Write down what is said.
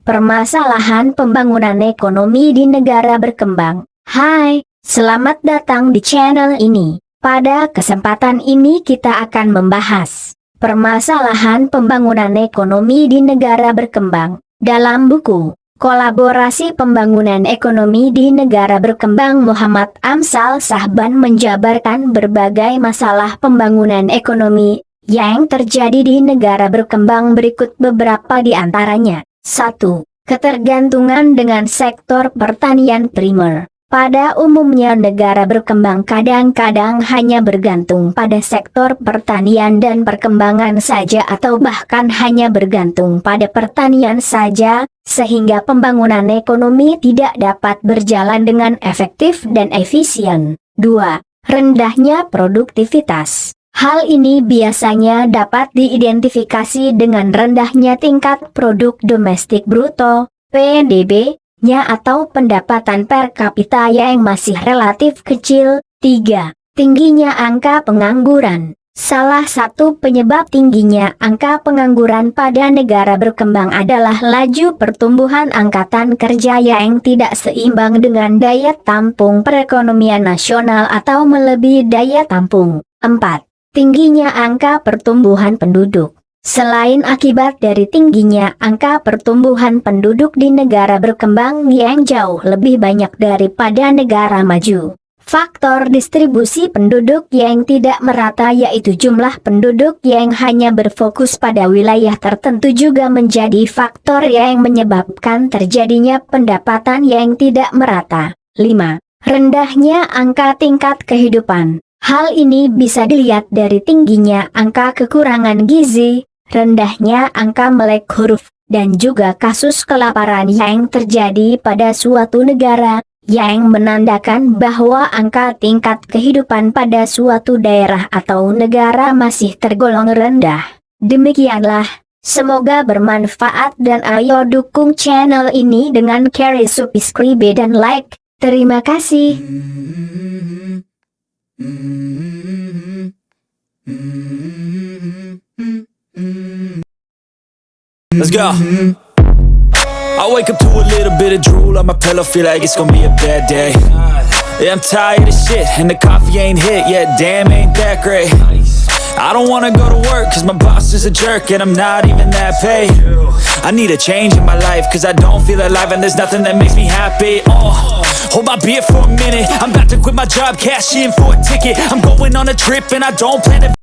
permasalahan pembangunan ekonomi di negara berkembang. Hai, selamat datang di channel ini. Pada kesempatan ini kita akan membahas permasalahan pembangunan ekonomi di negara berkembang. Dalam buku Kolaborasi Pembangunan Ekonomi di Negara Berkembang, Muhammad Amsal Shahban menjabarkan berbagai masalah pembangunan ekonomi yang terjadi di negara berkembang. Berikut beberapa di antaranya. 1. Ketergantungan dengan sektor pertanian primer. Pada umumnya negara berkembang kadang-kadang hanya bergantung pada sektor pertanian dan perkembangan saja, atau bahkan hanya bergantung pada pertanian saja, sehingga pembangunan ekonomi tidak dapat berjalan dengan efektif dan efisien. 2. Rendahnya produktivitas. Hal ini biasanya dapat diidentifikasi dengan rendahnya tingkat produk domestik bruto, PDB-nya, atau pendapatan per kapita yang masih relatif kecil. 3. Tingginya angka pengangguran. Salah satu penyebab tingginya angka pengangguran pada negara berkembang adalah laju pertumbuhan angkatan kerja yang tidak seimbang dengan daya tampung perekonomian nasional atau melebihi daya tampung. 4. Tingginya angka pertumbuhan penduduk. Selain akibat dari tingginya angka pertumbuhan penduduk di negara berkembang yang jauh lebih banyak daripada negara maju, faktor distribusi penduduk yang tidak merata, yaitu jumlah penduduk yang hanya berfokus pada wilayah tertentu, juga menjadi faktor yang menyebabkan terjadinya pendapatan yang tidak merata. 5. Rendahnya angka tingkat kehidupan. Hal ini bisa dilihat dari tingginya angka kekurangan gizi, rendahnya angka melek huruf, dan juga kasus kelaparan yang terjadi pada suatu negara, yang menandakan bahwa angka tingkat kehidupan pada suatu daerah atau negara masih tergolong rendah. Demikianlah, semoga bermanfaat dan ayo dukung channel ini dengan share, subscribe, dan like. Terima kasih. Let's go. I wake up to a little bit of drool on my pillow, feel like it's gonna be a bad day. Yeah, I'm tired of shit, and the coffee ain't hit yet, damn ain't that great. I don't wanna go to work, cause my boss is a jerk, and I'm not even that paid. I need a change in my life, cause I don't feel alive, and there's nothing that makes me happy. Hold my beer for a minute, I'm about to quit my job, cash in for a ticket. I'm going on a trip, and I don't plan to